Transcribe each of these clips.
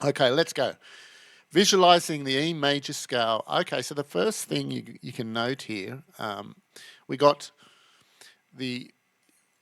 Okay, let's go. Visualizing the E major scale. Okay, so the first thing you can note here, we got the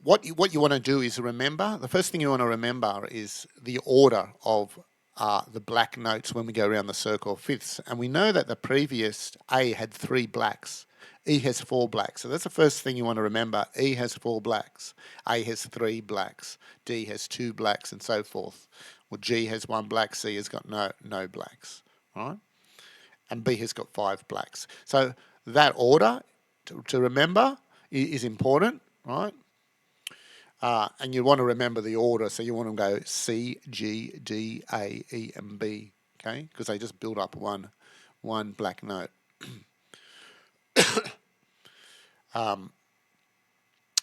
what you want to do is remember. The first thing you want to remember is the order of the black notes when we go around the circle of fifths. And we know that the previous A had 3 blacks. E has 4 blacks. So that's the first thing you want to remember. E has 4 blacks. A has 3 blacks. D has 2 blacks, and so forth. Well, G has 1 black. C has got no blacks, right? And B has got 5 blacks. So that order to remember is important, right? And you want to remember the order, so you want to go C, G, D, A, E, and B, okay? Because they just build up one black note.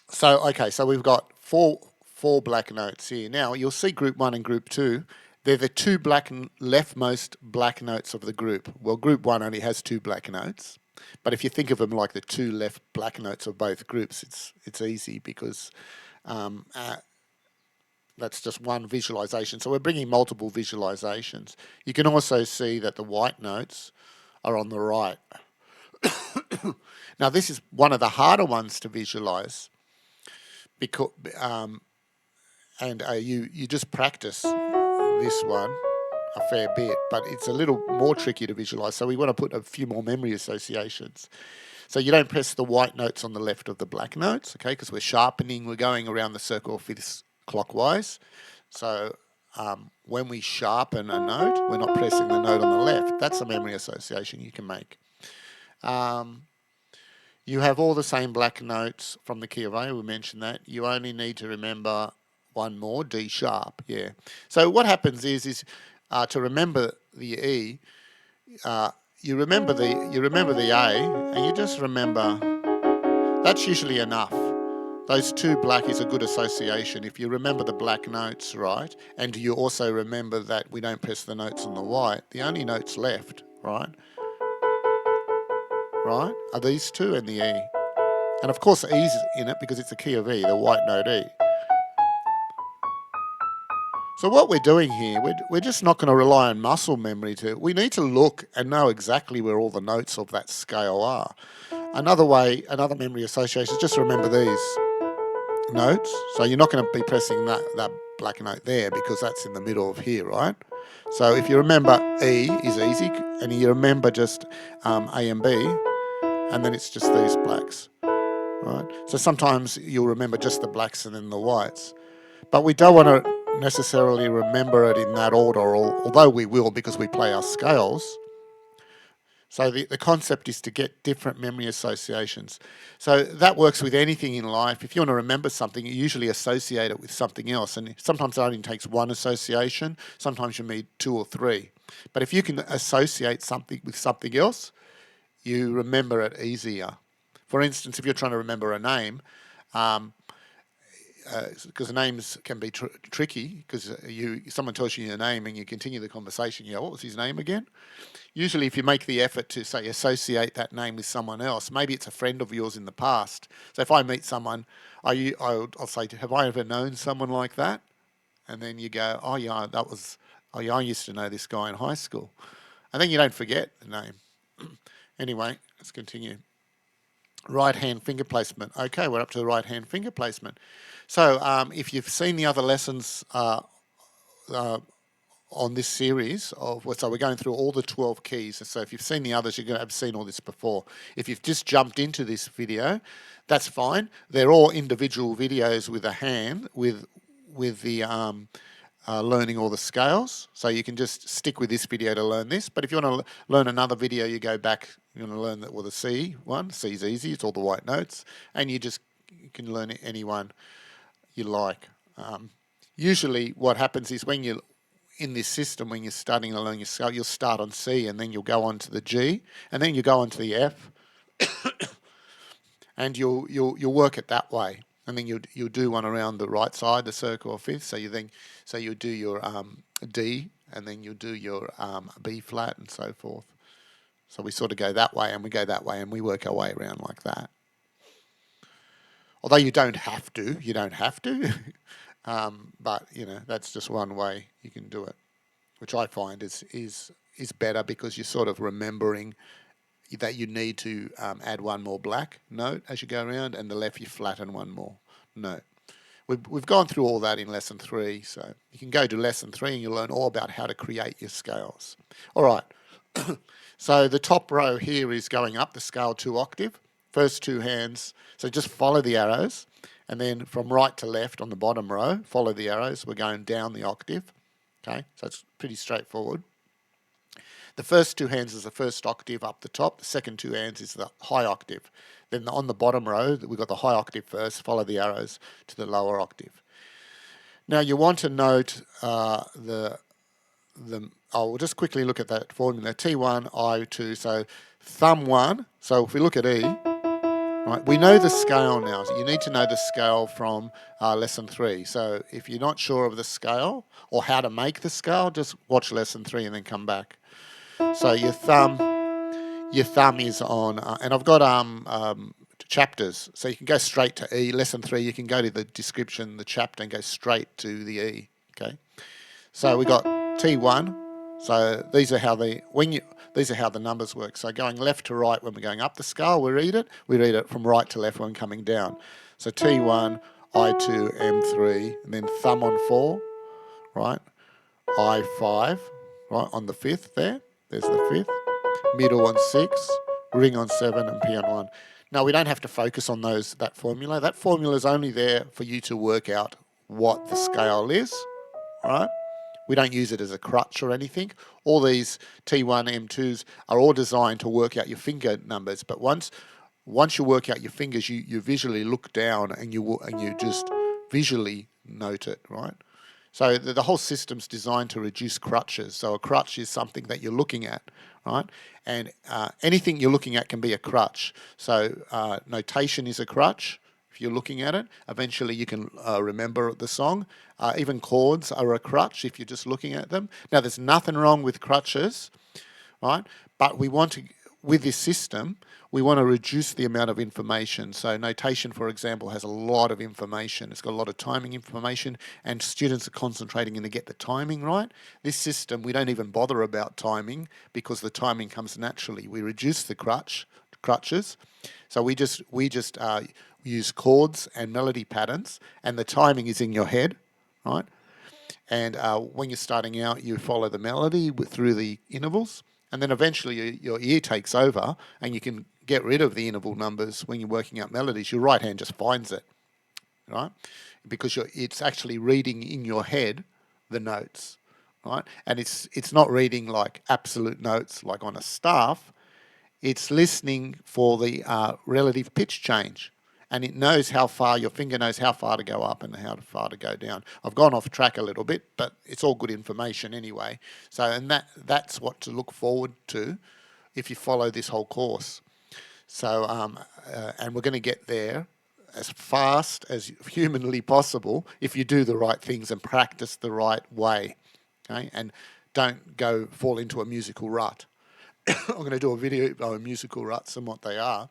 So we've got four black notes here. Now you'll see group 1 and group 2. They're the 2 leftmost black notes of the group. Well, group 1 only has 2 black notes, but if you think of them like the 2 left black notes of both groups, it's easy because that's just one visualization. So we're bringing multiple visualizations. You can also see that the white notes are on the right. Now this is one of the harder ones to visualize because you just practice this one a fair bit, but it's a little more tricky to visualize. So we want to put a few more memory associations. So you don't press the white notes on the left of the black notes, okay, because we're sharpening, we're going around the circle of fifths clockwise. So when we sharpen a note, we're not pressing the note on the left. That's a memory association you can make. You have all the same black notes from the key of A, we mentioned that. You only need to remember one more, D sharp, yeah. So what happens is to remember the E, you remember the A, and you just remember, that's usually enough. Those 2 black is a good association. If you remember the black notes, right, and you also remember that we don't press the notes on the white, the only notes left, right, are these 2 and the E. And of course E's in it because it's the key of E, the white note E. So what we're doing here, we're just not going to rely on muscle memory. We need to look and know exactly where all the notes of that scale are. Another memory association is just remember these notes. So you're not going to be pressing that black note there because that's in the middle of here, right? So if you remember E is easy, and you remember just A and B, and then it's just these blacks, right? So sometimes you'll remember just the blacks and then the whites. But we don't want to necessarily remember it in that order, although we will because we play our scales. So the concept is to get different memory associations. So that works with anything in life. If you want to remember something, you usually associate it with something else. And sometimes it only takes one association. Sometimes you need 2 or 3. But if you can associate something with something else, you remember it easier. For instance, if you're trying to remember a name, because names can be tricky, because someone tells you your name and you continue the conversation, you go, what was his name again? Usually if you make the effort to, say, associate that name with someone else, maybe it's a friend of yours in the past. So if I meet someone, I'll say, have I ever known someone like that? And then you go, oh yeah, I used to know this guy in high school. And then you don't forget the name. Anyway, let's continue. Right hand finger placement. Okay, we're up to the right hand finger placement. So if you've seen the other lessons on this series, so we're going through all the 12 keys. So if you've seen the others, you're going to have seen all this before. If you've just jumped into this video, that's fine. They're all individual videos with a hand, with the learning all the scales. So you can just stick with this video to learn this. But if you want to learn another video, you go back, you want to learn the C one. C is easy, it's all the white notes. And you can learn any one you like. Usually what happens is when you're in this system, when you're starting to learn your scale, you'll start on C and then you'll go on to the G and then you go on to the F and you'll work it that way. And then you'll do one around the right side, the circle of fifth. So you do your D, and then you do your B flat, and so forth. So we sort of go that way, and we go that way, and we work our way around like that. Although you don't have to, but that's just one way you can do it which I find is better because you're sort of remembering that you need to add one more black note as you go around, and the left you flatten one more note. We've gone through all that in lesson 3, so you can go to lesson 3 and you'll learn all about how to create your scales. All right, so the top row here is going up the scale 2 octave. First 2 hands, so just follow the arrows, and then from right to left on the bottom row, follow the arrows. We're going down the octave. Okay, so it's pretty straightforward. The first 2 hands is the first octave up the top. The second 2 hands is the high octave. Then on the bottom row, we've got the high octave first, follow the arrows to the lower octave. Now you want to note we'll just quickly look at that formula. T1, I2, so thumb 1. So if we look at E, right, we know the scale now. So you need to know the scale from lesson 3. So if you're not sure of the scale or how to make the scale, just watch lesson 3 and then come back. So your thumb is on, and I've got chapters, so you can go straight to E. Lesson 3, you can go to the description, the chapter, and go straight to the E. Okay, so we got T1. So these are how the numbers work. So going left to right when we're going up the scale, we read it from right to left when coming down. So T1, I2, M3, and then thumb on 4, right? I5, right on the 5th there. There's the 5th. Middle on 6, ring on 7, and P on 1. Now, we don't have to focus on that formula. That formula is only there for you to work out what the scale is, right? We don't use it as a crutch or anything. All these T1, M2s are all designed to work out your finger numbers. But once you work out your fingers, you visually look down and you just visually note it, right? So the whole system's designed to reduce crutches. So a crutch is something that you're looking at, right? And anything you're looking at can be a crutch. So notation is a crutch. If you're looking at it, eventually you can remember the song. Even chords are a crutch if you're just looking at them. Now, there's nothing wrong with crutches, right? But with this system, we want to reduce the amount of information. So notation, for example, has a lot of information. It's got a lot of timing information, and students are concentrating to get the timing right. This system, we don't even bother about timing because the timing comes naturally. We reduce the crutches. So we just use chords and melody patterns, and the timing is in your head, right? And when you're starting out, you follow the melody through the intervals, and then eventually your ear takes over, and you can get rid of the interval numbers when you're working out melodies. Your right hand just finds it, right? Because it's actually reading in your head the notes, right? And it's not reading like absolute notes like on a staff. It's listening for the relative pitch change. And it knows your finger knows how far to go up and how far to go down. I've gone off track a little bit, but it's all good information anyway. So, and that's what to look forward to if you follow this whole course. So, and we're going to get there as fast as humanly possible if you do the right things and practice the right way, okay? And don't fall into a musical rut. I'm going to do a video on musical ruts and what they are.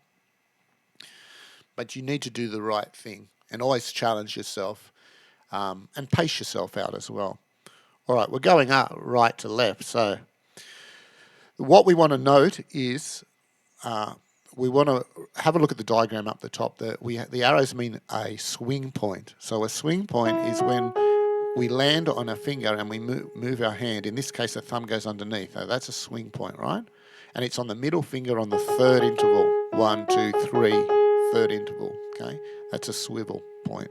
But you need to do the right thing and always challenge yourself and pace yourself out as well. All right, we're going up right to left. So what we want to note is we want to have a look at the diagram up the top. The arrows mean a swing point. So a swing point is when we land on a finger and we move our hand. In this case, the thumb goes underneath. Now, that's a swing point, right? And it's on the middle finger on the third interval. 1, 2, 3, third interval. Okay, that's a swivel point.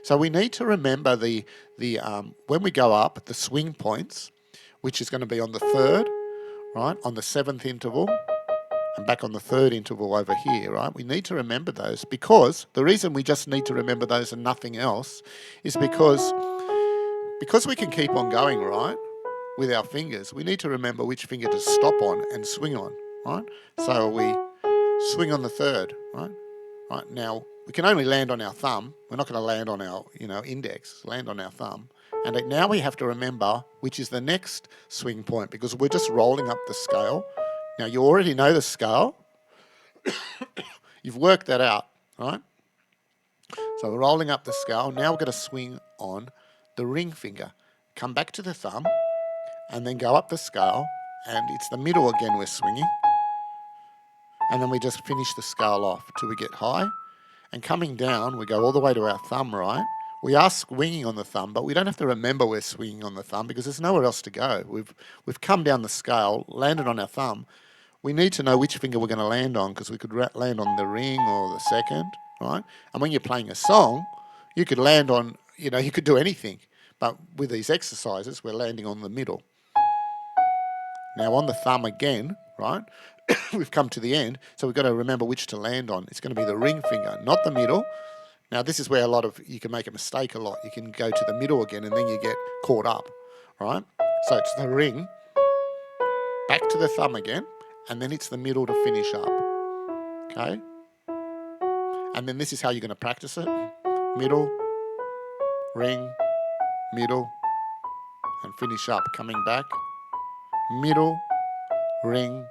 So we need to remember when we go up, the swing points, which is going to be on the third, right, on the 7th interval, and back on the 3rd interval over here, right? We need to remember those because the reason we just need to remember those and nothing else is because we can keep on going, right, with our fingers. We need to remember which finger to stop on and swing on, right? So we swing on the 3rd, right? Right, now, we can only land on our thumb. We're not going to land on our index, land on our thumb. And now we have to remember which is the next swing point because we're just rolling up the scale. Now, you already know the scale. You've worked that out, right? So we're rolling up the scale. Now we're going to swing on the ring finger. Come back to the thumb and then go up the scale, and it's the middle again we're swinging, and then we just finish the scale off till we get high. And coming down, we go all the way to our thumb, right? We are swinging on the thumb, but we don't have to remember we're swinging on the thumb because there's nowhere else to go. We've come down the scale, landed on our thumb. We need to know which finger we're going to land on because we could land on the ring or the second, right? And when you're playing a song, you could land on, you could do anything. But with these exercises, we're landing on the middle. Now on the thumb again, right? We've come to the end, so we've got to remember which to land on. It's going to be the ring finger, not the middle. Now this is where you can make a mistake a lot. You can go to the middle again and then you get caught up, right? So it's the ring, back to the thumb again, and then it's the middle to finish up, okay? And then this is how you're going to practice it. Middle, ring, middle, and finish up. Coming back, middle, ring,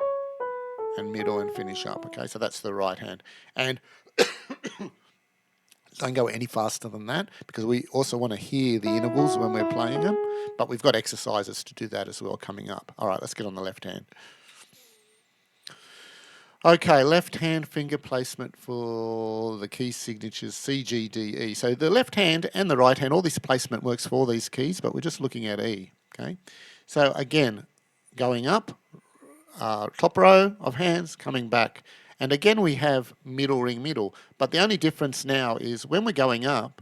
and middle, and finish up, okay? So that's the right hand. And don't go any faster than that because we also want to hear the intervals when we're playing them, but we've got exercises to do that as well coming up. All right, let's get on the left hand. Okay, left hand finger placement for the key signatures C, G, D, E. So the left hand and the right hand, all this placement works for all these keys, but we're just looking at E, okay? So again, going up, top row of hands, coming back. And again, we have middle, ring, middle. But the only difference now is when we're going up,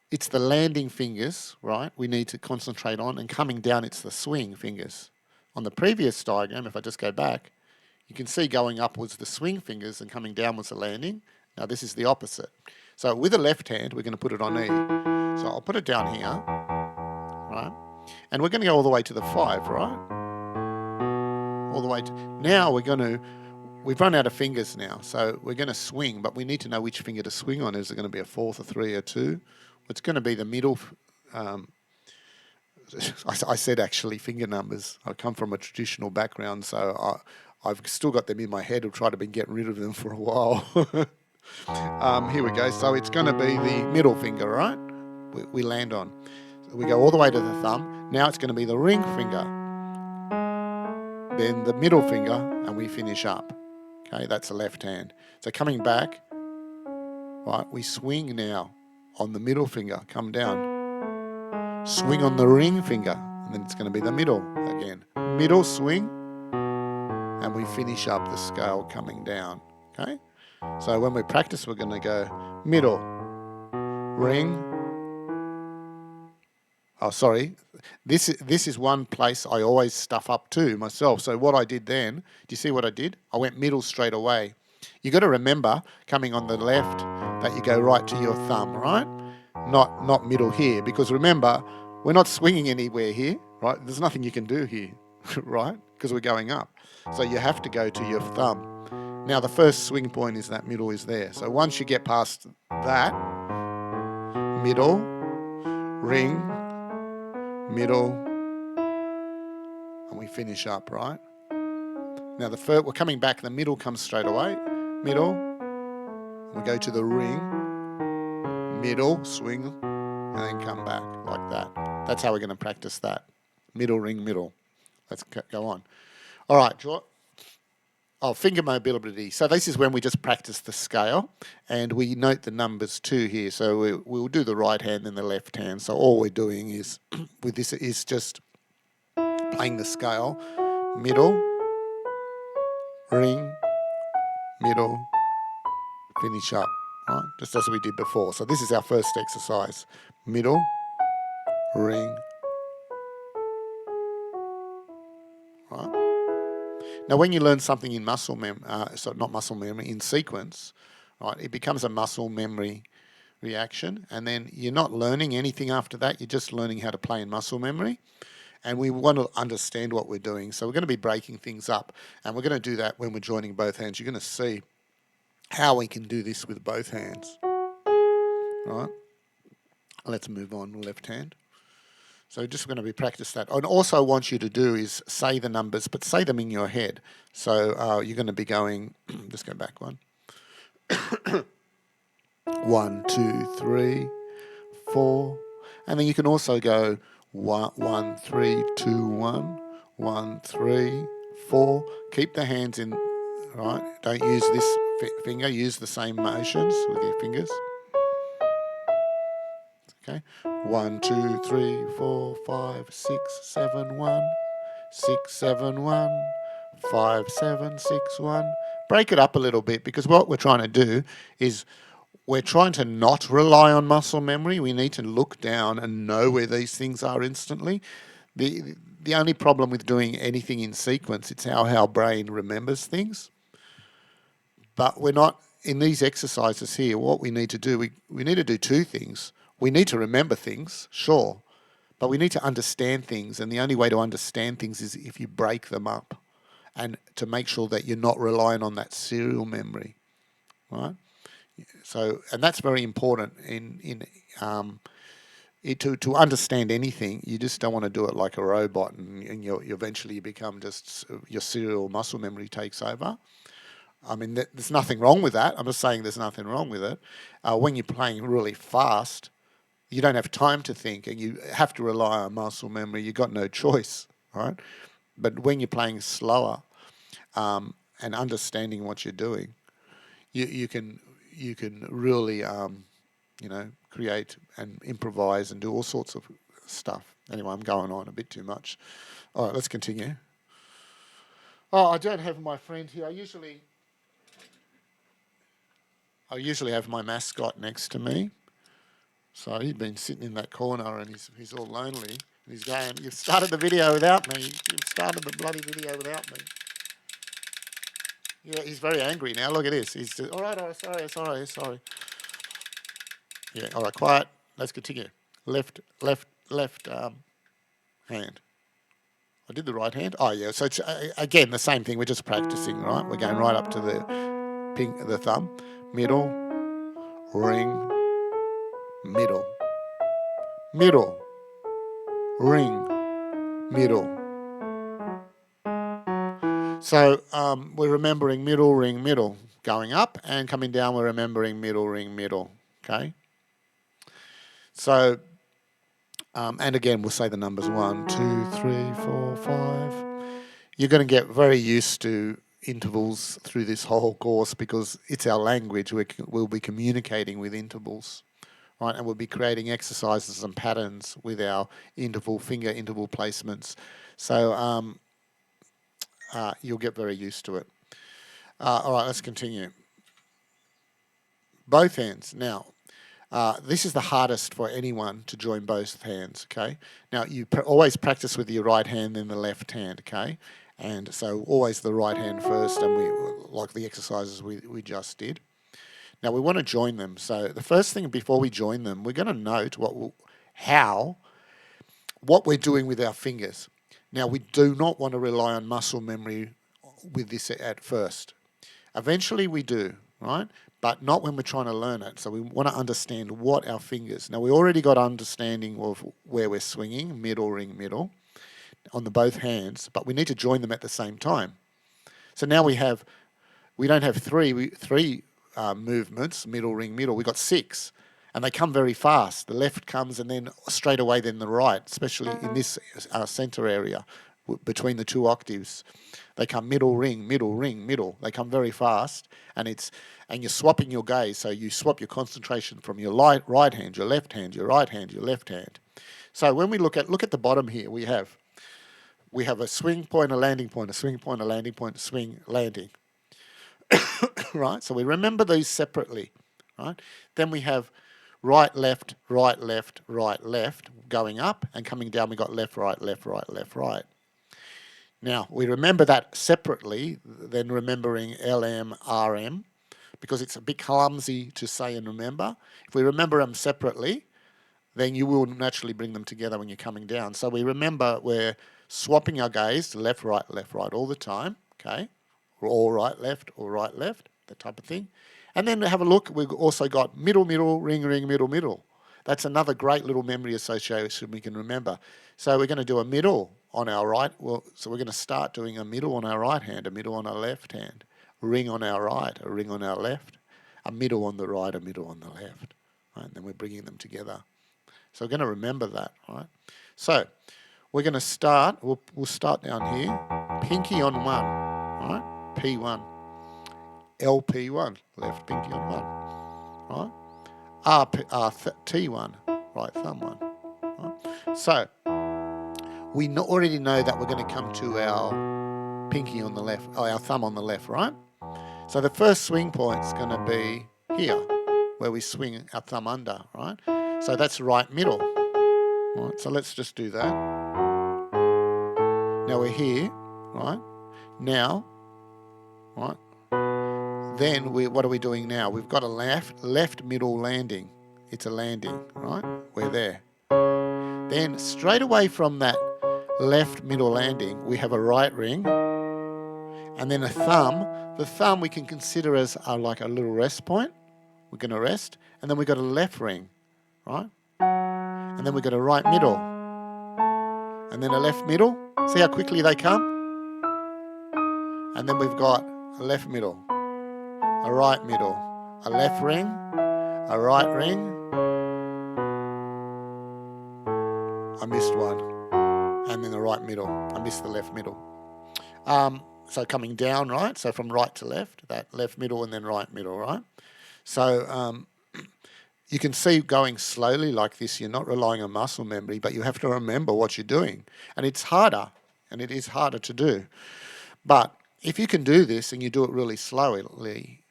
it's the landing fingers, right, we need to concentrate on, and coming down, it's the swing fingers. On the previous diagram, if I just go back, you can see going up was the swing fingers and coming down was the landing. Now this is the opposite. So with the left hand, we're going to put it on E. So I'll put it down here, right? And we're going to go all the way to the 5, right? All the way to... Now we've run out of fingers now, so we're going to swing, but we need to know which finger to swing on. Is it going to be a 4th, a 3, or 2? It's going to be the middle. I said actually finger numbers. I come from a traditional background, so I've still got them in my head. I've tried to be getting rid of them for a while. Here we go. So it's going to be the middle finger, right? We land on. So we go all the way to the thumb. Now it's going to be the ring finger, then the middle finger, and we finish up. Okay, that's the left hand. So coming back, right, we swing now on the middle finger, come down. Swing on the ring finger, and then it's going to be the middle again. Middle swing, and we finish up the scale coming down. Okay? So when we practice, we're going to go middle, ring. Oh, sorry. This is one place I always stuff up too myself. So what I did then, do you see what I did? I went middle straight away. You got to remember, coming on the left, that you go right to your thumb, right? Not middle here, because remember, we're not swinging anywhere here, right? There's nothing you can do here, right? Because we're going up. So you have to go to your thumb. Now the first swing point is that middle is there. So once you get past that, middle, ring, middle, and we finish up, right? Now we're coming back, the middle comes straight away, middle, we go to the ring, middle, swing, and then come back like that. That's how we're going to practice that. Middle, ring, middle. Let's go on. All right, finger mobility. So this is when we just practice the scale, and we note the numbers too here. So we'll do the right hand and the left hand. So all we're doing is, with this, is just playing the scale. Middle, ring, middle, finish up, right? Just as we did before. So this is our first exercise. Middle, ring, right? Now, when you learn something in in sequence, right, it becomes a muscle memory reaction, and then you're not learning anything after that. You're just learning how to play in muscle memory, and we want to understand what we're doing. So we're going to be breaking things up, and we're going to do that when we're joining both hands. You're going to see how we can do this with both hands. Right? Let's move on to left hand. So just going to be practice that. And also I want you to do is say the numbers, but say them in your head. So you're going to be going, just go back one. 1, 2, 3, 4. And then you can also go 1, 3, 2, 1, 1, 3, 4. Keep the hands in, right? Don't use this finger. Use the same motions with your fingers. Okay. 1, 2, 3, 4, 5, 6, 7, 1, 6, 7, 1, 5, 7, 6, 1. Break it up a little bit, because what we're trying to do is we're trying to not rely on muscle memory. We need to look down and know where these things are instantly. The only problem with doing anything in sequence, it's how our brain remembers things. But we're not, in these exercises here, what we need to do, we need to do two things. We need to remember things, sure, but we need to understand things, and the only way to understand things is if you break them up, and to make sure that you're not relying on that serial memory, right? So, and that's very important to understand anything. You just don't want to do it like a robot, and you eventually become just, your serial muscle memory takes over. I mean, there's nothing wrong with that. I'm just saying there's nothing wrong with it. When you're playing really fast, you don't have time to think, and you have to rely on muscle memory. You've got no choice, right? But when you're playing slower, and understanding what you're doing, you can really create and improvise and do all sorts of stuff. Anyway, I'm going on a bit too much. All right, let's continue. Oh, I don't have my friend here. I usually have my mascot next to me. So he's been sitting in that corner, and he's all lonely. And he's going, "You've started the video without me. You've started the bloody video without me." Yeah, he's very angry now. Look at this. He's just, all right, sorry. Yeah, all right, quiet. Let's continue. Left hand. I did the right hand. Oh, yeah. So it's, again, the same thing. We're just practicing, right? We're going right up to the thumb. Middle, ring, middle. Middle, ring, middle. So we're remembering middle, ring, middle. Going up and coming down, we're remembering middle, ring, middle. Okay? So, and again, we'll say the numbers 1, 2, 3, 4, 5. You're going to get very used to intervals through this whole course, because it's our language. We'll be communicating with intervals, right? And we'll be creating exercises and patterns with our finger interval placements. So you'll get very used to it. All right, let's continue. Both hands. Now, this is the hardest for anyone to join both hands, okay? Now, you always practice with your right hand, then the left hand, okay? And so always the right hand first, and like the exercises we just did. Now, we want to join them. So the first thing before we join them, we're going to note what we're doing with our fingers. Now, we do not want to rely on muscle memory with this at first. Eventually we do, right? But not when we're trying to learn it. So we want to understand what our fingers. Now, we already got understanding of where we're swinging, middle, ring, middle, on both hands, but we need to join them at the same time. So now we don't have three movements, middle, ring, middle. We've got 6, and they come very fast. The left comes, and then straight away then the right, especially in this center area between the 2 octaves. They come middle, ring, middle. They come very fast, and you're swapping your gaze. So you swap your concentration from your right hand, your left hand, your right hand, your left hand. So when we look at the bottom here, we have a swing point, a landing point, a swing point, a landing point, a swing, landing. Right? So we remember these separately, right? Then we have right, left, right, left, right, left, going up, and coming down we got left, right, left, right, left, right. Now, we remember that separately, then remembering LM, RM, because it's a bit clumsy to say and remember. If we remember them separately, then you will naturally bring them together when you're coming down. So we remember we're swapping our gaze to left, right all the time, okay? Or right, left, that type of thing. And then have a look, we've also got middle, ring, middle. That's another great little memory association we can remember. So we're going to do a middle on our right. So we're going to start doing a middle on our right hand, a middle on our left hand, ring on our right, a ring on our left, a middle on the right, a middle on the left. Right? And then we're bringing them together. So we're going to remember that, right? So we're going to start, we'll start down here, pinky on 1, right? P1, LP1, left pinky on 1, right? T1, right thumb 1, right? So we already know that we're going to come to our pinky on the left, our thumb on the left, right? So the first swing point's going to be here, where we swing our thumb under, right? So that's right middle, right? So let's just do that. Now we're here, right? Now, right? Then what are we doing now? We've got a left middle landing. It's a landing, right? We're there. Then straight away from that left middle landing, we have a right ring, and then a thumb. The thumb we can consider as like a little rest point. We're going to rest, and then we've got a left ring, right? And then we've got a right middle, and then a left middle. See how quickly they come? And then we've got a left middle, a right middle, a left ring, a right ring. I missed one. And then the right middle. I missed the left middle. So coming down, right? So from right to left, that left middle and then right middle, right? So you can see going slowly like this, you're not relying on muscle memory, but you have to remember what you're doing. And it's harder, and it is harder to do. But if you can do this and you do it really slowly,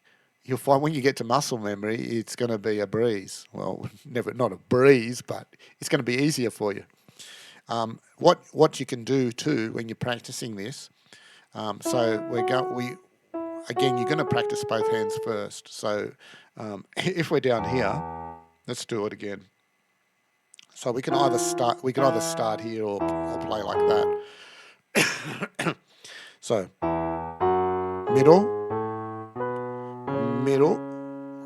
you'll find when you get to muscle memory, it's going to be a breeze. Well, not a breeze, but it's going to be easier for you. What you can do too when you're practicing this, again, you're going to practice both hands first. So if we're down here, let's do it again. So we can either start here or play like that. So middle,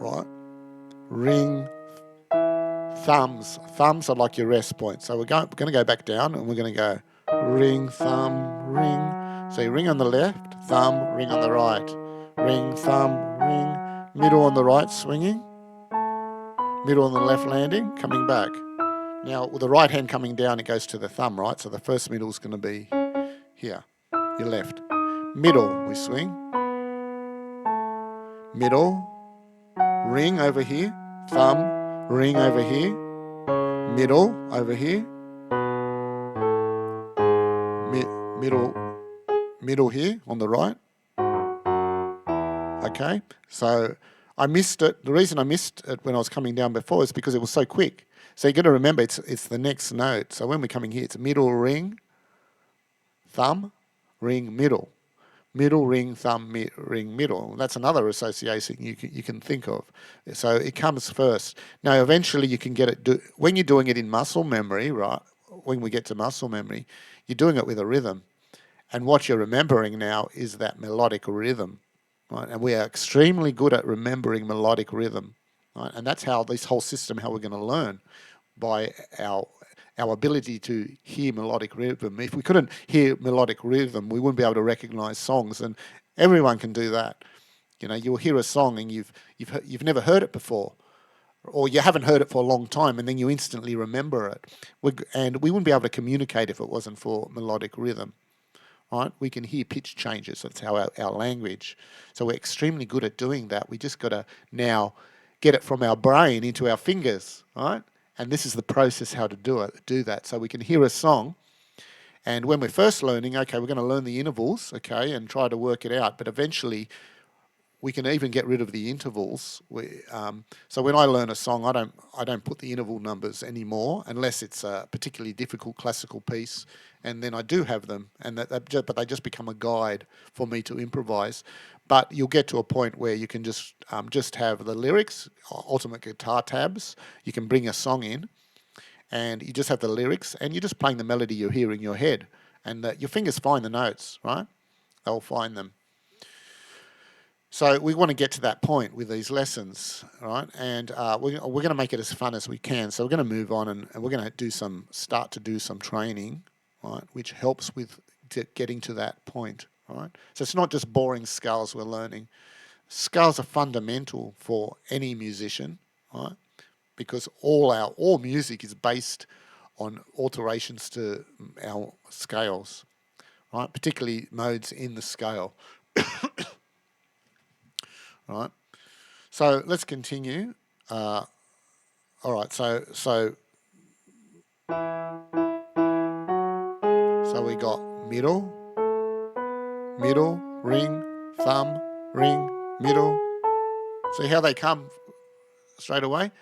right? Ring, thumbs. Thumbs are like your rest point. So we're going to go back down, and we're going to go ring, thumb, ring. So you ring on the left, thumb, ring on the right. Ring, thumb, ring. Middle on the right, swinging. Middle on the left, landing, coming back. Now, with the right hand coming down, it goes to the thumb, right? So the first middle is going to be here, your left. Middle, we swing. Middle, ring over here. Thumb, ring over here. Middle, over here. Middle here on the right. Okay, so I missed it. The reason I missed it when I was coming down before is because it was so quick. So you've got to remember it's the next note. So when we're coming here, it's middle, ring, thumb, ring, middle. Middle, ring, thumb, ring, middle. That's another association you can think of. So it comes first. Now, eventually you can get it. When you're doing it in muscle memory, right, when we get to muscle memory, you're doing it with a rhythm. And what you're remembering now is that melodic rhythm. Right? And we are extremely good at remembering melodic rhythm. Right? And that's how this whole system, how we're going to learn, by our ability to hear melodic rhythm. If we couldn't hear melodic rhythm, we wouldn't be able to recognize songs. And everyone can do that. You know, you'll hear a song and you've never heard it before, or you haven't heard it for a long time, and then you instantly remember it. And we wouldn't be able to communicate if it wasn't for melodic rhythm. Right? We can hear pitch changes. That's how our language. So we're extremely good at doing that. We just got to now get it from our brain into our fingers, right? And this is the process how to do that. So we can hear a song, and when we're first learning, okay, we're going to learn the intervals, okay, and try to work it out. But eventually, we can even get rid of the intervals. So when I learn a song, I don't put the interval numbers anymore unless it's a particularly difficult classical piece, and then I do have them, but they just become a guide for me to improvise. But you'll get to a point where you can just have the lyrics, ultimate guitar tabs. You can bring a song in, and you just have the lyrics, and you're just playing the melody you hear in your head, and your fingers find the notes, right? They'll find them. So we want to get to that point with these lessons, right? And we're going to make it as fun as we can. So we're going to move on, and we're going to start to do some training, right? Which helps with getting to that point, right? So it's not just boring scales we're learning. Scales are fundamental for any musician, right? Because all music is based on alterations to our scales, right? Particularly modes in the scale, right? So let's continue. All right, so we got middle, middle, ring, thumb, ring, middle. See how they come straight away?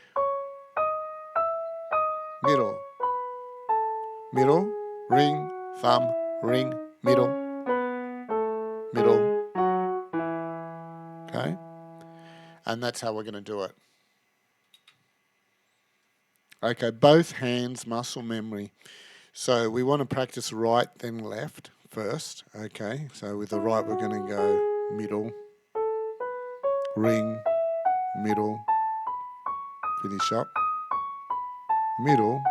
Middle, middle, ring, thumb, ring, middle, middle. Okay? And that's how we're going to do it. Okay, both hands muscle memory. So we want to practice right then left first. Okay, so with the right we're going to go middle, ring, middle, finish up, middle,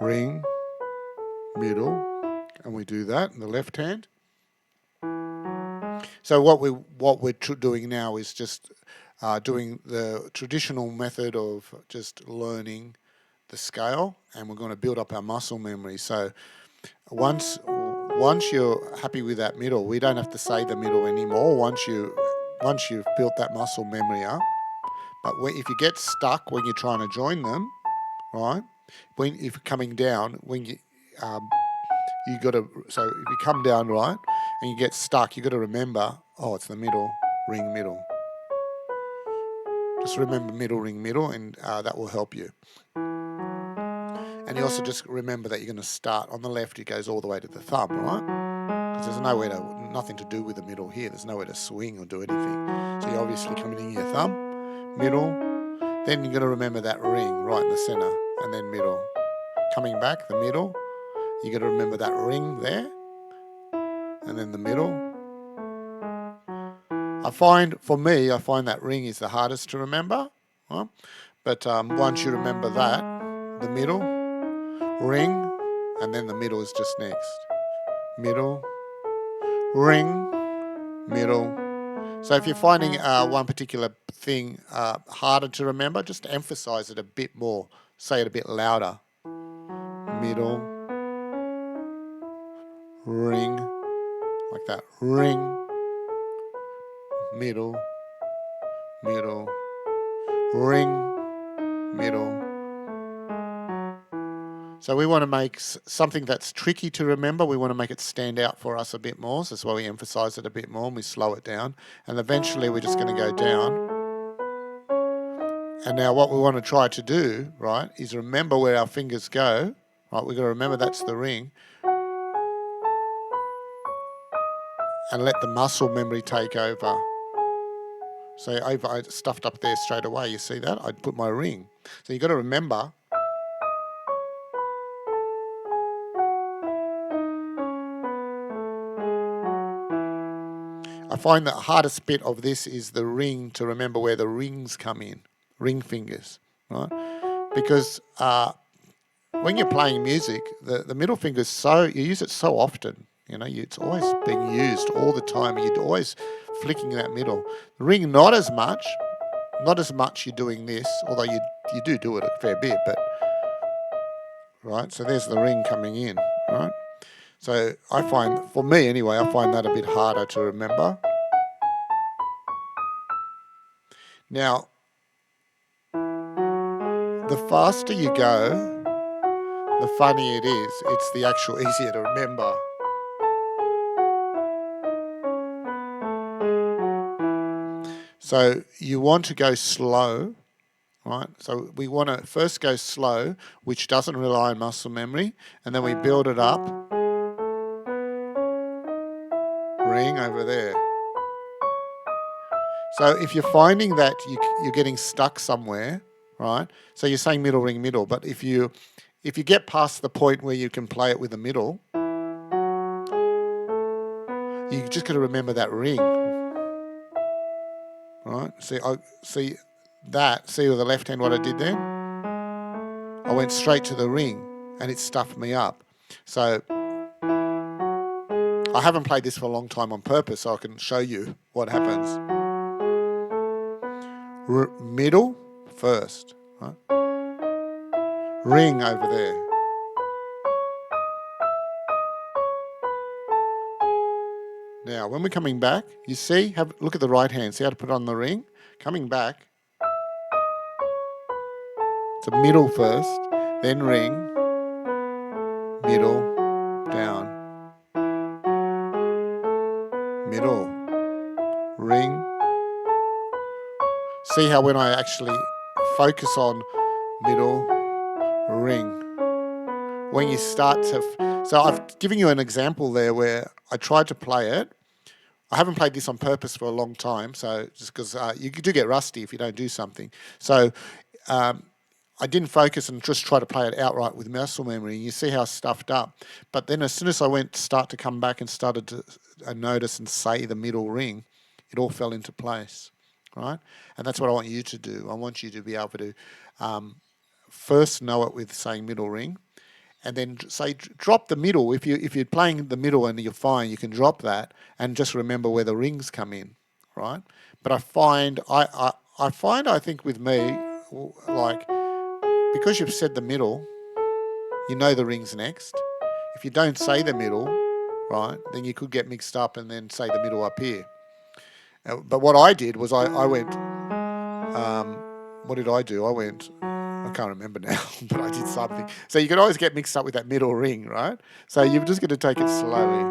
ring, middle, and we do that in the left hand. So what we're doing now is just doing the traditional method of just learning the scale, and we're going to build up our muscle memory. So once you're happy with that middle, we don't have to say the middle anymore. Once you've built that muscle memory up, but if you get stuck when you're trying to join them, right? If you're coming down, when you got to. So if you come down right and you get stuck, you got to remember. Oh, it's the middle, ring, middle. Just remember middle, ring, middle, and that will help you. And you also just remember that you're going to start on the left. It goes all the way to the thumb, right? Because there's nothing to do with the middle here. There's nowhere to swing or do anything. So you're obviously coming in your thumb, middle. Then you're going to remember that ring right in the center, and then middle. Coming back, the middle. You got to remember that ring there, and then the middle. I find that ring is the hardest to remember. Right? But once you remember that, the middle, ring, and then the middle is just next. Middle, ring, middle. So if you're finding one particular thing harder to remember, just emphasize it a bit more. Say it a bit louder. Middle, ring, like that. Ring, middle, middle, ring, middle. So we want to make something that's tricky to remember, we want to make it stand out for us a bit more. So that's why we emphasize it a bit more and we slow it down. And eventually we're just going to go down. And now what we want to try to do, right, is remember where our fingers go. Right, we've got to remember that's the ring. And let the muscle memory take over. So I stuffed up there straight away. You see that? I'd put my ring. So you've got to remember. I find the hardest bit of this is the ring, to remember where the rings come in, ring fingers, right? Because when you're playing music, the middle finger is you use it so often, it's always being used all the time. You're always flicking that middle. The ring, not as much you're doing this, although you do it a fair bit, but, right? So there's the ring coming in, right? So I find, for me anyway, I find that a bit harder to remember. Now, the faster you go, the funnier it is. It's the actual easier to remember. So you want to go slow, right? So we want to first go slow, which doesn't rely on muscle memory, and then we build it up. Ring over there. So if you're finding that you're getting stuck somewhere, right? So you're saying middle, ring, middle, but if you get past the point where you can play it with the middle, you just got to remember that ring, right? See with the left hand what I did then? I went straight to the ring and it stuffed me up. So I haven't played this for a long time on purpose, so I can show you what happens. Middle first, right? Ring over there. Now, when we're coming back, you see, look at the right hand. See how to put it on the ring? Coming back, it's a middle first, then ring, middle, down, middle, ring. See how when I actually focus on middle, ring, when you start to... So I've given you an example there where I tried to play it. I haven't played this on purpose for a long time, so just because you do get rusty if you don't do something. So I didn't focus and just try to play it outright with muscle memory. You see how stuffed up. But then as soon as I start to come back and started to notice and say the middle ring, it all fell into place, right? And that's what I want you to do. I want you to be able to first know it with saying middle ring, and then say drop the middle. If you're playing the middle and you're fine, you can drop that and just remember where the rings come in, right? But I find I think with me, like, because you've said the middle, you know the rings next. If you don't say the middle, right, then you could get mixed up and then say the middle up here. But what I did was I went. What did I do? I can't remember now, but I did something. So you can always get mixed up with that middle ring, right? So you're just going to take it slowly.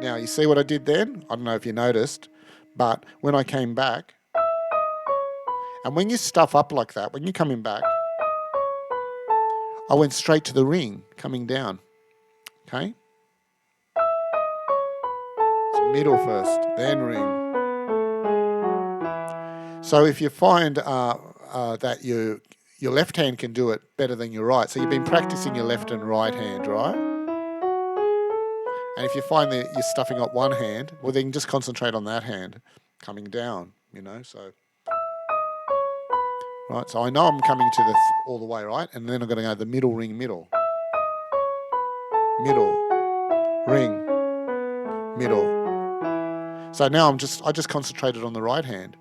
Now, you see what I did then? I don't know if you noticed, but when I came back, and when you stuff up like that, when you're coming back, I went straight to the ring, coming down, okay? So middle first, then ring. So if you find that your left hand can do it better than your right, so you've been practicing your left and right hand, right? And if you find that you're stuffing up one hand, well, then just concentrate on that hand coming down, so... Right, so I know I'm coming to all the way, right? And then I'm going to go the middle ring, middle. Middle, ring, middle. So now I just concentrated on the right hand.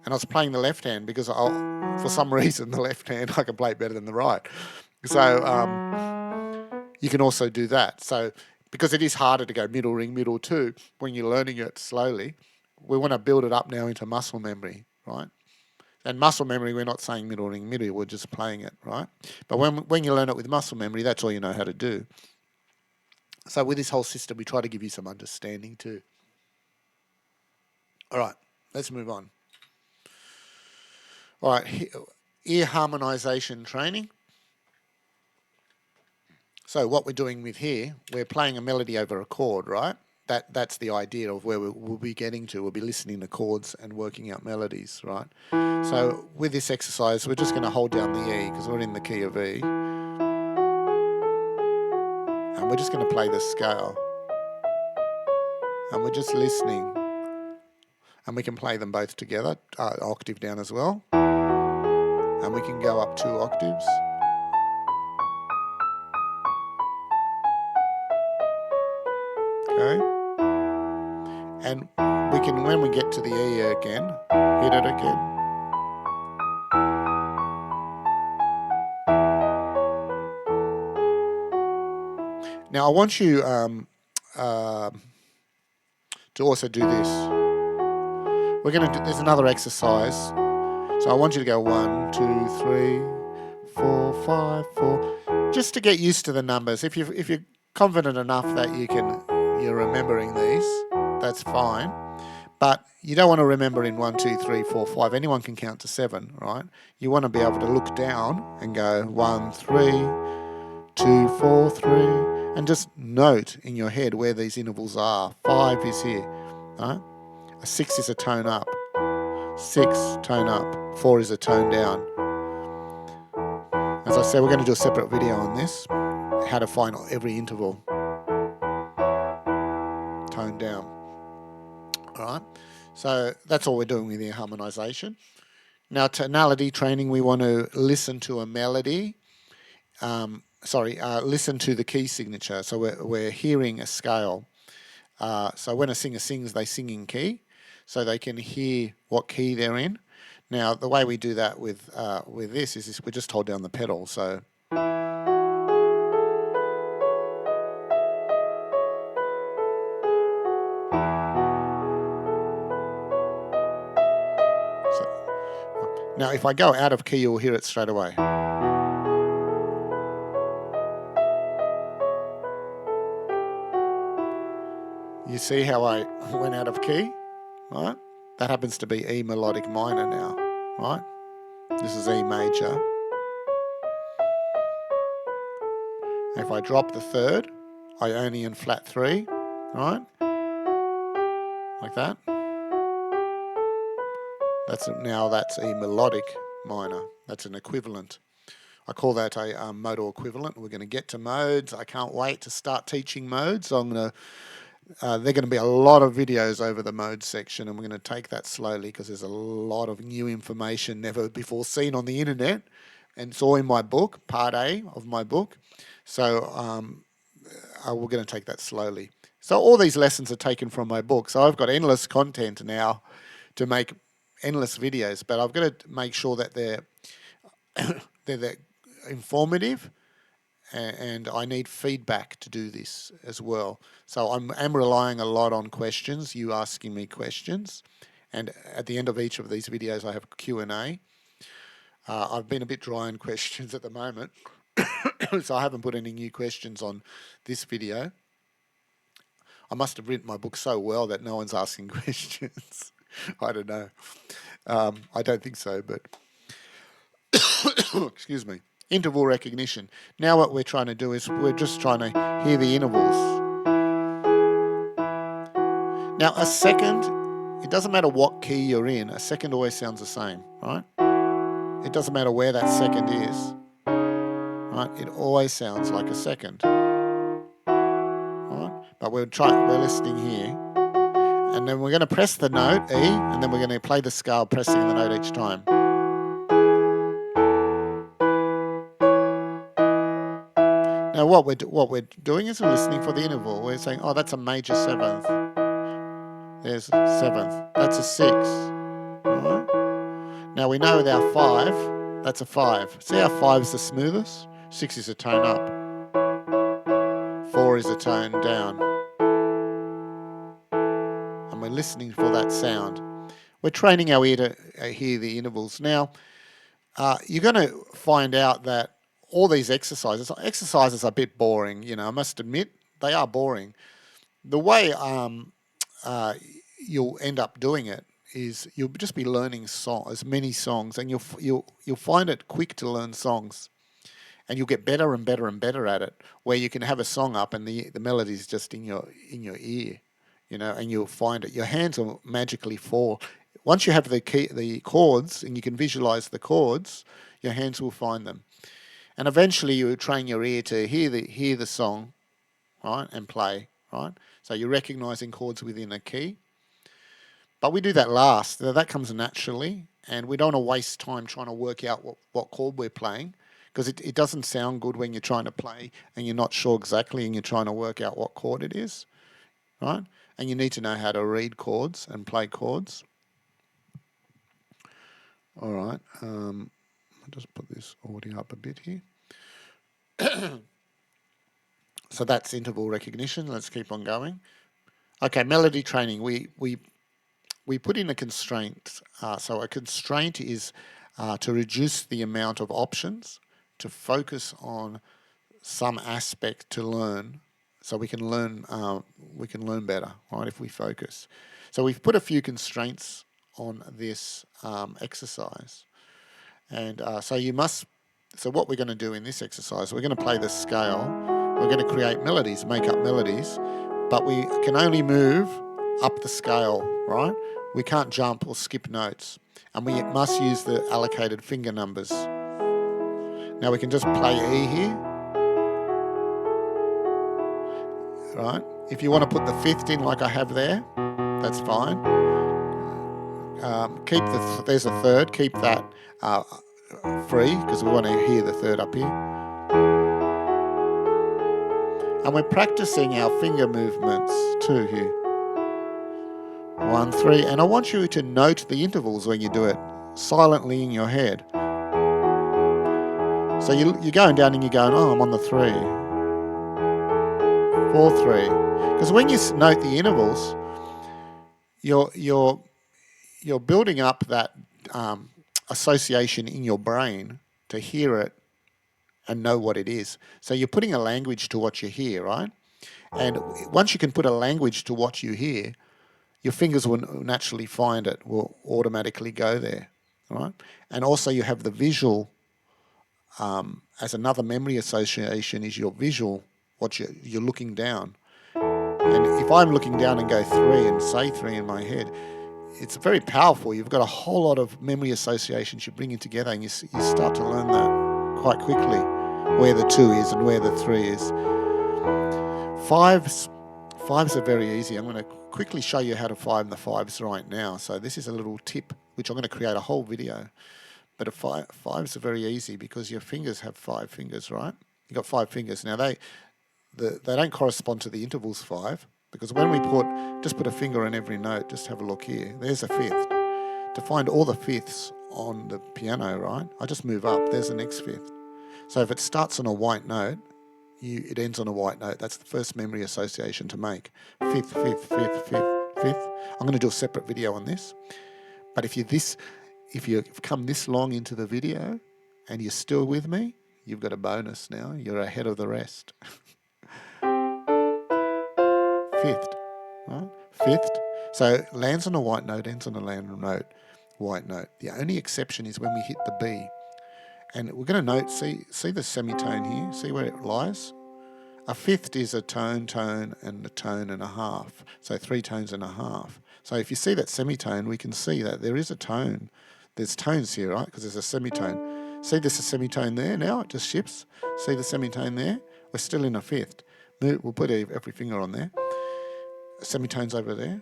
And I was playing the left hand because for some reason the left hand I can play it better than the right. So you can also do that. So because it is harder to go middle ring, middle too, when you're learning it slowly, we want to build it up now into muscle memory, right? And muscle memory, we're not saying middle ring, middle, we're just playing it, right? But when you learn it with muscle memory, that's all you know how to do. So with this whole system, we try to give you some understanding too. All right, let's move on. All right, ear harmonisation training. So what we're doing with here, we're playing a melody over a chord, right? That's the idea of where we'll be getting to. We'll be listening to chords and working out melodies, right? So with this exercise, we're just going to hold down the E because we're in the key of E. And we're just going to play the scale. And we're just listening. And we can play them both together, octave down as well. And we can go up 2 octaves. Okay. And we can, when we get to the E again, hit it again. Now I want you to also do this. We're going to do, there's another exercise. So I want you to go 1, 2, 3, 4, 5, 4, just to get used to the numbers. If you're confident enough that you're remembering these, that's fine. But you don't want to remember in 1, 2, 3, 4, 5. Anyone can count to 7, right? You want to be able to look down and go 1, 3, 2, 4, 3, and just note in your head where these intervals are. 5 is here, right? A 6 is a tone up. 6, tone up. 4 is a tone down. As I said, we're going to do a separate video on this, how to find every interval. Tone down. All right, so that's all we're doing with ear harmonisation. Now, tonality training, we want to listen to a melody. Listen to the key signature. So we're hearing a scale. So when a singer sings, they sing in key, so they can hear what key they're in. Now, the way we do that with this is we just hold down the pedal. So Now, if I go out of key, you'll hear it straight away. You see how I went out of key, right? That happens to be E melodic minor now, right? This is E major. If I drop the third, Ionian flat 3, right? Like that. That's E melodic minor. That's an equivalent. I call that a modal equivalent. We're going to get to modes. I can't wait to start teaching modes. There are going to be a lot of videos over the mode section, and we're going to take that slowly because there's a lot of new information never before seen on the internet, and it's all in my book, part A of my book. So we're going to take that slowly. So all these lessons are taken from my book. So I've got endless content now to make endless videos, but I've got to make sure that they're informative, and I need feedback to do this as well. So I'm relying a lot on questions, you asking me questions, and at the end of each of these videos I have Q&A. I've been a bit dry on questions at the moment, so I haven't put any new questions on this video. I must have written my book so well that no one's asking questions. I don't know. I don't think so, but excuse me. Interval recognition. Now what we're trying to do is we're just trying to hear the intervals. Now a second, it doesn't matter what key you're in, a second always sounds the same, right? It doesn't matter where that second is, right? It always sounds like a second, right? But we're listening here, and then we're going to press the note E, and then we're going to play the scale pressing the note each time. Now what we're doing is we're listening for the interval. We're saying, oh, that's a major seventh. There's seventh. That's a 6. Right? Now we know with our 5, that's a 5. See how 5 is the smoothest? 6 is a tone up. 4 is a tone down. And we're listening for that sound. We're training our ear to hear the intervals. Now, you're going to find out that all these exercises are a bit boring, you know, I must admit, they are boring. The way you'll end up doing it is you'll just be learning as many songs, and you'll find it quick to learn songs, and you'll get better and better and better at it, where you can have a song up and the melody is just in your ear, you know, and you'll find it. Your hands will magically fall. Once you have the chords and you can visualize the chords, your hands will find them. And eventually you train your ear to hear the song, right, and play, right? So you're recognizing chords within a key. But we do that last. That comes naturally, and we don't want to waste time trying to work out what chord we're playing, because it doesn't sound good when you're trying to play and you're not sure exactly and you're trying to work out what chord it is, right? And you need to know how to read chords and play chords. All right. I'll just put this audio up a bit here. So that's interval recognition. Let's keep on going. Okay, melody training. We put in a constraint. So a constraint is to reduce the amount of options, to focus on some aspect to learn, so we can learn better, right, if we focus. So we've put a few constraints on this exercise. And so what we're going to do in this exercise, we're going to play the scale, we're going to create melodies, make up melodies, but we can only move up the scale, right? We can't jump or skip notes, and we must use the allocated finger numbers. Now we can just play E here, right? If you want to put the 5th in like I have there, that's fine. There's a 3rd, keep that free, because we want to hear the 3rd up here. And we're practicing our finger movements too here. 1, 3, and I want you to note the intervals when you do it silently in your head. So you're going down and you're going, oh, I'm on the 3, 4, 3. Because when you note the intervals, you're building up that association in your brain to hear it and know what it is. So you're putting a language to what you hear, right? And once you can put a language to what you hear, your fingers will naturally find it, will automatically go there, right? And also you have the visual as another memory association is your visual, what you're looking down. And if I'm looking down and go 3 and say 3 in my head, it's very powerful. You've got a whole lot of memory associations you're bringing together, and you start to learn that quite quickly, where the 2 is and where the 3 is. Fives are very easy. I'm going to quickly show you how to find the 5s right now. So this is a little tip, which I'm going to create a whole video. But fives are very easy because your fingers have 5 fingers, right? You've got 5 fingers. Now, they don't correspond to the intervals 5, because when we just put a finger on every note, just have a look here. There's a 5th. To find all the 5ths on the piano, right, I just move up. There's the next 5th. So if it starts on a white note, it ends on a white note. That's the first memory association to make. 5th, 5th, 5th, 5th, 5th. I'm going to do a separate video on this. But if you've come this long into the video and you're still with me, you've got a bonus now. You're ahead of the rest. 5th, right? 5th. So lands on a white note, ends on a white note. The only exception is when we hit the B. And we're going to note, see the semitone here? See where it lies? A 5th is a tone, and a tone and a half. So 3 tones and a half. So if you see that semitone, we can see that there is a tone. There's tones here, right? Because there's a semitone. See there's a semitone there now? It just shifts. See the semitone there? We're still in a 5th. We'll put every finger on there. Semitone's over there.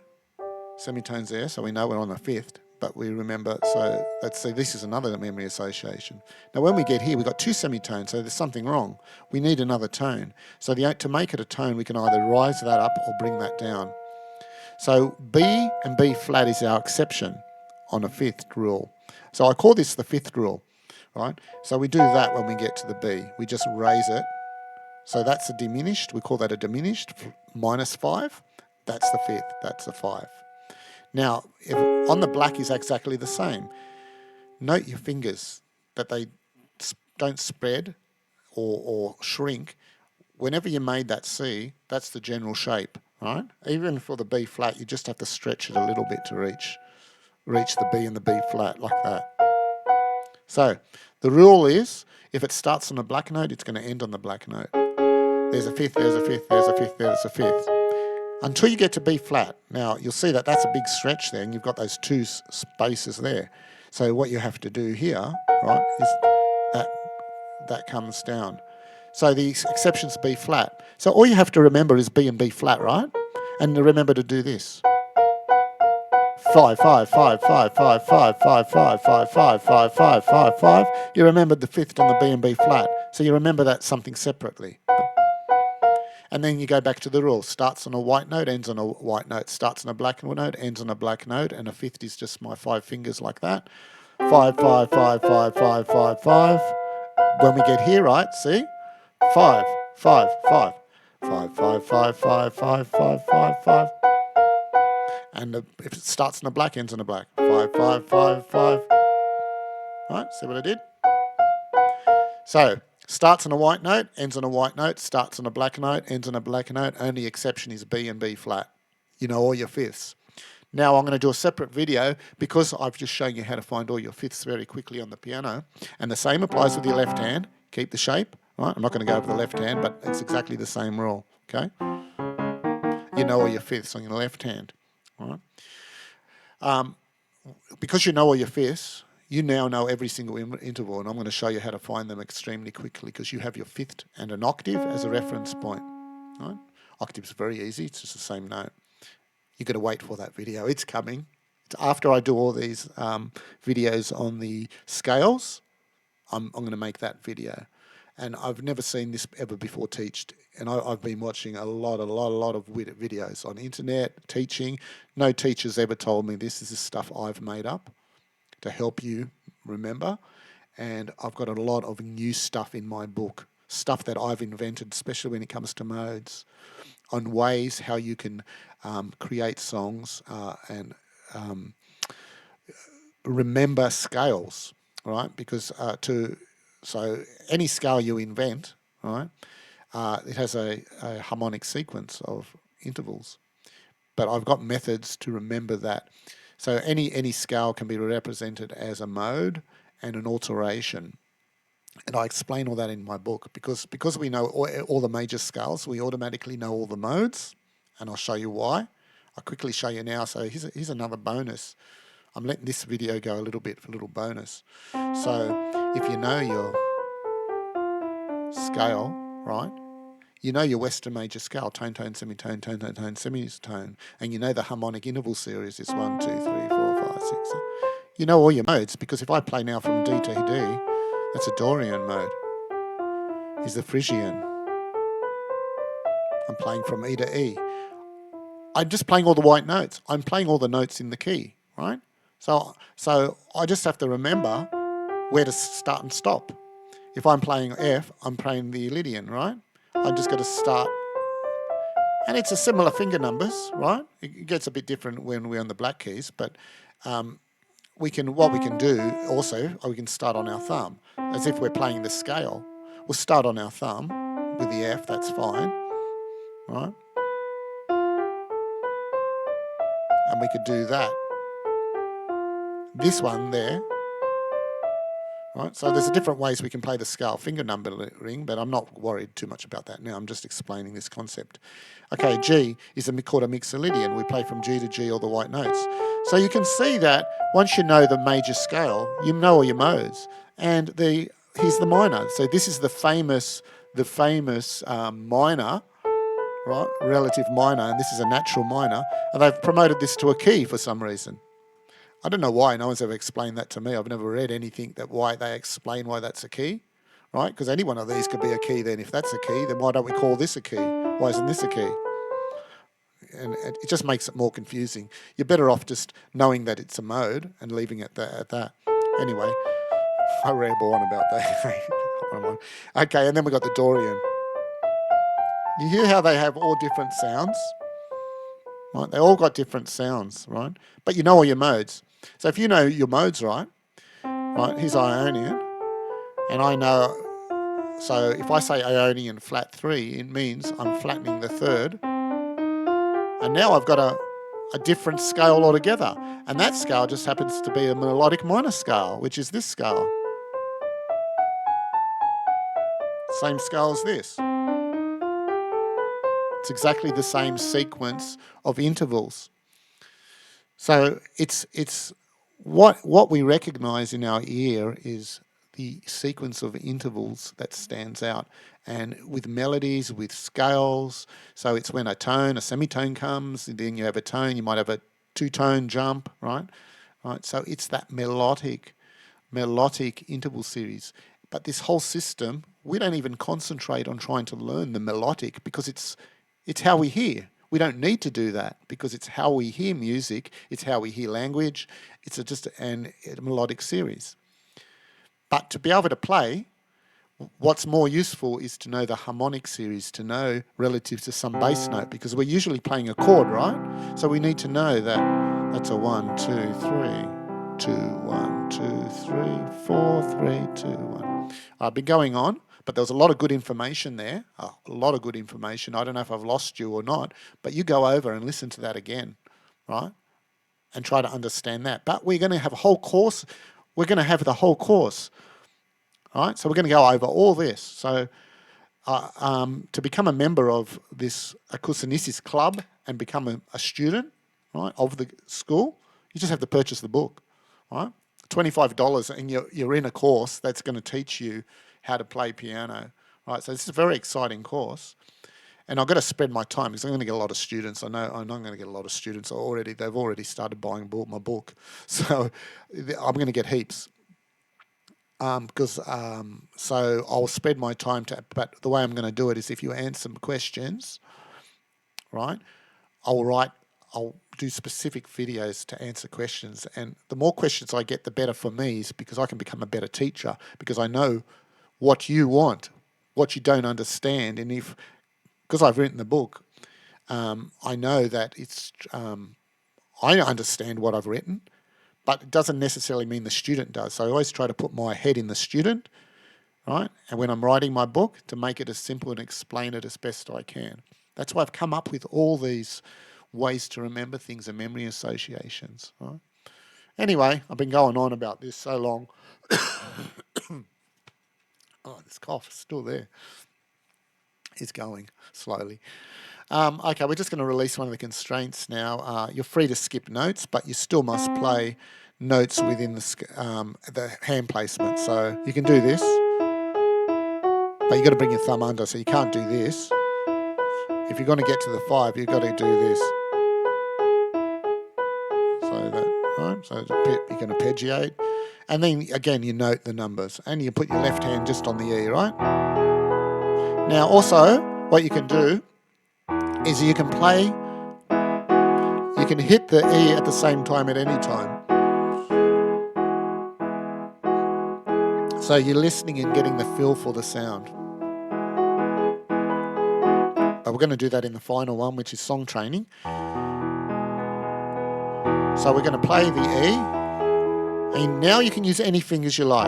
Semitone's there, so we know we're on a 5th. But we remember, so let's see, this is another memory association. Now when we get here, we've got 2 semitones, so there's something wrong. We need another tone. So to make it a tone, we can either rise that up or bring that down. So B and B flat is our exception on a 5th rule. So I call this the 5th rule, right? So we do that when we get to the B. We just raise it. So that's a diminished, we call that a diminished, -5. That's the 5th, that's a 5. Now, on the black is exactly the same. Note your fingers, that they don't spread or shrink. Whenever you made that C, that's the general shape, right? Even for the B flat, you just have to stretch it a little bit to reach the B and the B flat, like that. So, the rule is, if it starts on a black note, it's going to end on the black note. There's a 5th, there's a 5th, there's a 5th, there's a 5th. Until you get to B flat. Now, you'll see that that's a big stretch there, and you've got those 2 spaces there. So what you have to do here, right, is that comes down. So the exception's B flat. So all you have to remember is B and B flat, right? And remember to do this. 5, 5, 5, 5, 5, 5, 5, 5, 5, 5, 5, 5, 5, 5. You remembered the 5th on the B and B flat. So you remember that something separately. And then you go back to the rule. Starts on a white note, ends on a white note. Starts on a black note, ends on a black note. And a 5th is just my 5 fingers like that. 5, 5, 5, 5, 5, 5, 5. When we get here, right, see? 5, 5, 5. 5, 5, 5, 5, 5, 5, 5, 5. And if it starts on a black, ends on a black. 5, 5, 5, 5. Right, see what I did? So, starts on a white note, ends on a white note, starts on a black note, ends on a black note. Only exception is B and B flat. You know all your 5ths. Now I'm going to do a separate video because I've just shown you how to find all your 5ths very quickly on the piano. And the same applies with your left hand. Keep the shape. Right? I'm not going to go over the left hand, but it's exactly the same rule. Okay? You know all your 5ths on your left hand. All right? Because you know all your 5ths, you now know every single interval, and I'm going to show you how to find them extremely quickly because you have your 5th and an octave as a reference point. Right? Octave's very easy. It's just the same note. You've got to wait for that video. It's coming. It's after I do all these videos on the scales, I'm going to make that video. And I've never seen this ever before taught. And I've been watching a lot of videos on internet, teaching. No teacher's ever told me this. This is stuff I've made up to help you remember. And I've got a lot of new stuff in my book, stuff that I've invented, especially when it comes to modes, on ways how you can create songs and remember scales. right? Because so any scale you invent, right, it has a harmonic sequence of intervals. But I've got methods to remember that. So any scale can be represented as a mode and an alteration. And I explain all that in my book because we know all the major scales, we automatically know all the modes, and I'll show you why. I'll quickly show you now. So here's another bonus. I'm letting this video go a little bit for a little bonus. So if you know your scale, right, you know your Western major scale, tone, tone, semitone, tone, tone, tone, semitone, and you know the harmonic interval series is 1, 2, 3, 4, 5, 6. You know all your modes because if I play now from D to D, that's a Dorian mode. Is the Phrygian. I'm playing from E to E. I'm just playing all the white notes. I'm playing all the notes in the key, right? So I just have to remember where to start and stop. If I'm playing F, I'm playing the Lydian, right? I'm just going to start. And it's a similar finger numbers, right? It gets a bit different when we're on the black keys, but what we can do also, we can start on our thumb. As if we're playing the scale. We'll start on our thumb with the F, that's fine, right? And we could do that. This one there, right? So there's different ways we can play the scale finger numbering, but I'm not worried too much about that now. I'm just explaining this concept. Okay, G is called a mixolydian. We play from G to G all the white notes. So you can see that once you know the major scale, you know all your modes. And here's the minor. So this is the famous minor, right? Relative minor, and this is a natural minor. And they've promoted this to a key for some reason. I don't know why. No one's ever explained that to me. I've never read anything that why they explain why that's a key, right? Because any one of these could be a key then. If that's a key, then why don't we call this a key? Why isn't this a key? And it just makes it more confusing. You're better off just knowing that it's a mode and leaving it at that. Anyway, I ramble on about that. Okay, and then we got the Dorian. You hear how they have all different sounds? Right? They all got different sounds, right? But you know all your modes. So if you know your modes right, here's Ionian, and I know, so if I say Ionian flat 3, it means I'm flattening the third, and now I've got a different scale altogether, and that scale just happens to be a melodic minor scale, which is this scale. Same scale as this. It's exactly the same sequence of intervals. So it's what we recognise in our ear is the sequence of intervals that stands out, and with melodies, with scales. So it's when a tone, a semitone comes, and then you have a tone. You might have a two-tone jump, right? So it's that melodic interval series. But this whole system, we don't even concentrate on trying to learn the melodic because it's how we hear. We don't need to do that because it's how we hear music, it's how we hear language, it's just a melodic series. But to be able to play, what's more useful is to know the harmonic series, to know relative to some bass note, because we're usually playing a chord, right? So we need to know that that's a 1, 2, 3, 2, 1, 2, 3, 4, 3, 2, 1. I've been going on, but there was a lot of good information there, a lot of good information. I don't know if I've lost you or not, but you go over and listen to that again, right? And try to understand that. But we're going to have a whole course. We're going to have the whole course, right? So we're going to go over all this. So to become a member of this Akousunesis club and become a student, right, of the school, you just have to purchase the book, right? $25, and you're in a course that's going to teach you how to play piano, right? So this is a very exciting course, and I've got to spread my time because I'm going to get a lot of students. I know I'm going to get a lot of students already. They've already started buying my book, so I'm going to get heaps. So I'll spread my time but the way I'm going to do it is if you answer some questions, right, I'll do specific videos to answer questions. And the more questions I get, the better for me, is because I can become a better teacher because I know what you want, what you don't understand. And because I've written the book, I know that I understand what I've written, but it doesn't necessarily mean the student does. So I always try to put my head in the student, right? And when I'm writing my book, to make it as simple and explain it as best I can. That's why I've come up with all these ways to remember things and memory associations, right? Anyway, I've been going on about this so long. Oh, this cough is still there. It's going slowly. Okay, we're just going to release one of the constraints now. You're free to skip notes, but you still must play notes within the hand placement. So you can do this, but you've got to bring your thumb under, so you can't do this. If you're going to get to the 5, you've got to do this. So you're going to arpeggiate. And then, again, you note the numbers. And you put your left hand just on the E, right? Now, also, what you can do is you can play, you can hit the E at the same time at any time. So you're listening and getting the feel for the sound. But we're going to do that in the final one, which is song training. So we're going to play the E. And now you can use any fingers you like.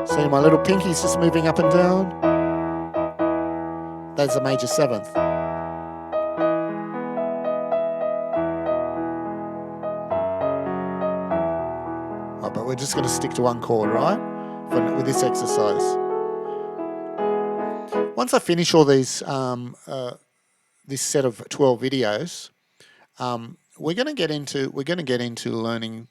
See my little pinky's just moving up and down. That's a major 7th. Oh, but we're just going to stick to one chord, right? With this exercise. Once I finish all these, this set of 12 videos, we're going to get into learning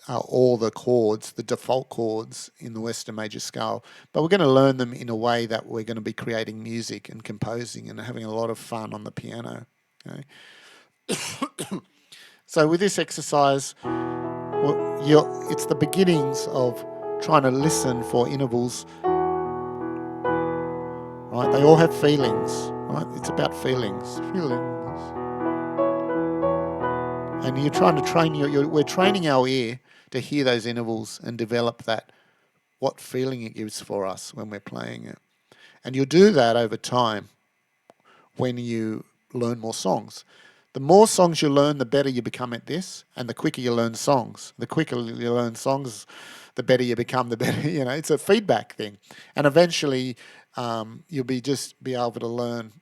all the chords, the default chords in the Western major scale, but we're going to learn them in a way that we're going to be creating music and composing and having a lot of fun on the piano. Okay? So with this exercise, it's the beginnings of trying to listen for intervals. Right? They all have feelings. Right? It's about feelings. And you're trying to train we're training our ear to hear those intervals and develop what feeling it gives for us when we're playing it. And you'll do that over time when you learn more songs. The more songs you learn, the better you become at this, and the quicker you learn songs. The quicker you learn songs, the better you become, the better, it's a feedback thing. And eventually you'll be able to learn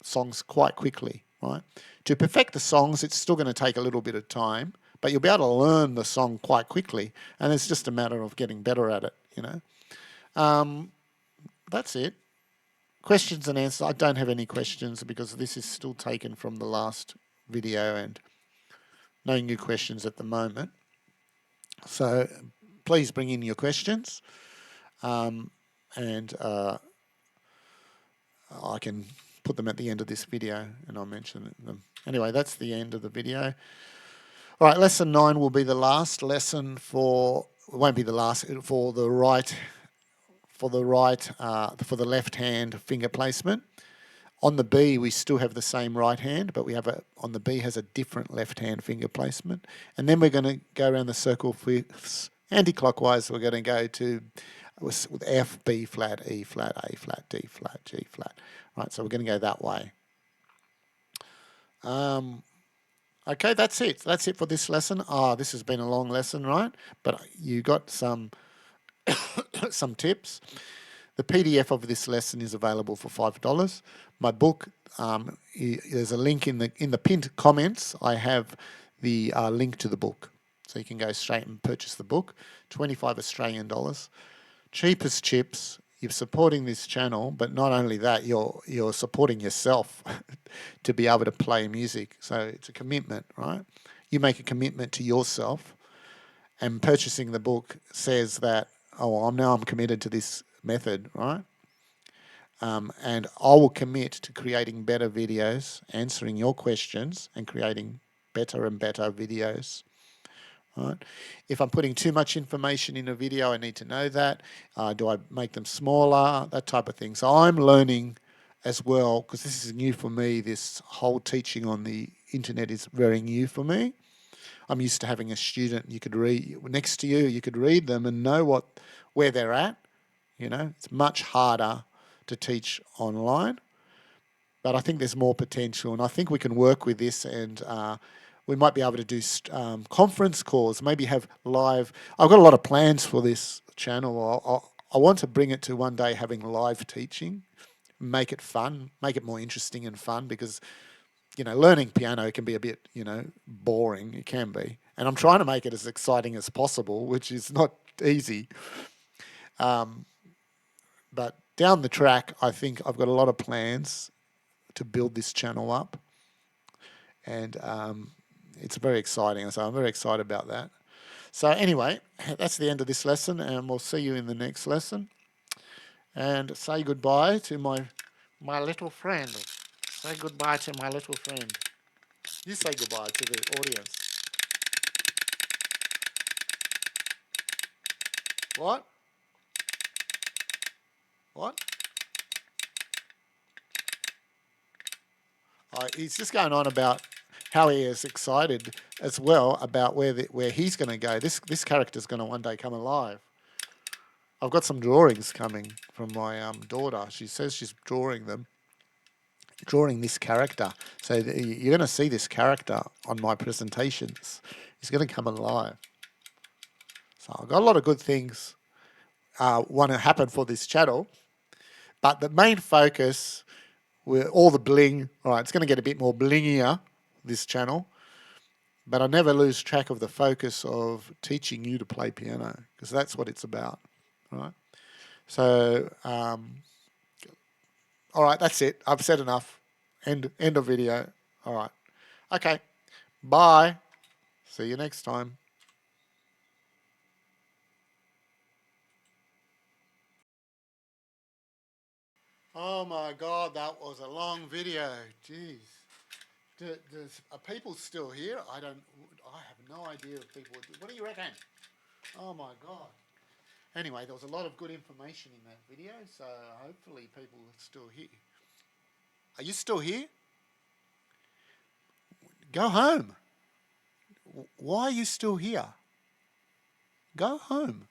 songs quite quickly, right? To perfect the songs, it's still going to take a little bit of time, but you'll be able to learn the song quite quickly, and it's just a matter of getting better at it, That's it. Questions and answers. I don't have any questions because this is still taken from the last video and no new questions at the moment. So please bring in your questions, and I can put them at the end of this video and I'll mention them. Anyway, that's the end of the video. All right, lesson 9 will be the last lesson for the left hand finger placement. On the B, we still have the same right hand, but on the B has a different left hand finger placement. And then we're going to go around the circle fifths anti-clockwise. We're going to go to with F, B flat, E flat, A flat, D flat, G flat. Right, so we're going to go that way. Okay, that's it. That's it for this lesson. This has been a long lesson, right? But you got some some tips. The PDF of this lesson is available for $5. My book, there's a link in the pinned comments. I have the link to the book, so you can go straight and purchase the book. 25 Australian dollars, cheap as chips. You're supporting this channel, but not only that, you're supporting yourself to be able to play music. So it's a commitment, right? You make a commitment to yourself, and purchasing the book says that, I'm committed to this method, right? And I will commit to creating better videos, answering your questions, and creating better and better videos. Right? If I'm putting too much information in a video, I need to know that. Do I make them smaller? That type of thing. So I'm learning as well, because this is new for me. This whole teaching on the internet is very new for me. I'm used to having a student you could read next to you. You could read them and know where they're at. It's much harder to teach online. but I think there's more potential, and I think we can work with this, and we might be able to do conference calls, maybe have live. I've got a lot of plans for this channel. I want to bring it to one day having live teaching, make it fun, make it more interesting and fun, because learning piano can be a bit, boring. It can be. And I'm trying to make it as exciting as possible, which is not easy. But down the track, I think I've got a lot of plans to build this channel up. And it's very exciting. So I'm very excited about that. So anyway, that's the end of this lesson, and we'll see you in the next lesson. And say goodbye to my little friend. Say goodbye to my little friend. You say goodbye to the audience. What? What? He's just going on about how he is excited as well about where he's going to go. This character's going to one day come alive. I've got some drawings coming from my daughter. She says she's drawing this character. So you're going to see this character on my presentations. He's going to come alive. So I've got a lot of good things want to happen for this channel. But the main focus, with all the bling, all right, it's going to get a bit more blingier, this channel. But I never lose track of the focus of teaching you to play piano, because that's what it's about, right? So, all right, that's it. I've said enough. End of video. All right. Okay. Bye. See you next time. Oh my God, that was a long video. Jeez. Are people still here? I have no idea if people. What do you reckon? Oh my God. Anyway, there was a lot of good information in that video, so hopefully people are still here. Are you still here? Go home. Why are you still here? Go home.